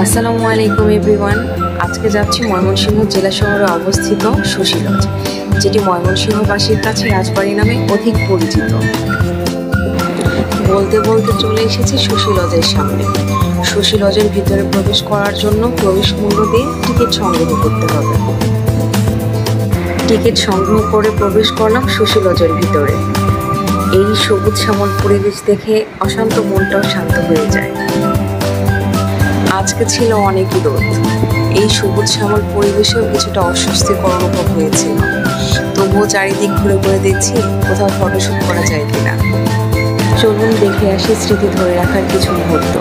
আসসালামু আলাইকুম এভরিওয়ান। আজকে যাচ্ছি ময়মনসিংহ জেলা শহরে অবস্থিত শশী লজ, যেটি ময়মনসিংহবাসীর কাছে রাজবাড়ি নামে অধিক পরিচিত। বলতে বলতে চলে এসেছি শশী লজের সামনে। শশী লজের ভিতরে প্রবেশ করার জন্য প্রবেশ মূল্য দিয়ে টিকিট সংগ্রহ করতে হবে। টিকিট সংগ্রহ করে প্রবেশ করলাম শশী লজের ভিতরে। এই সবুজ শ্যামল পরিবেশ দেখে অশান্ত মনটাও শান্ত হয়ে যায়। আজকে ছিল অনেকই রোদ। এই সবুজ শ্যামল পরিবেশেও কিছুটা অস্বস্তিকর অনুভব হয়েছিল। তবুও চারিদিক ঘুরে ঘুরে দেখছি কোথাও ফটোশুট করা যায় কিনা। চলুন দেখে আসি স্মৃতি ধরে রাখার কিছু মুহূর্ত।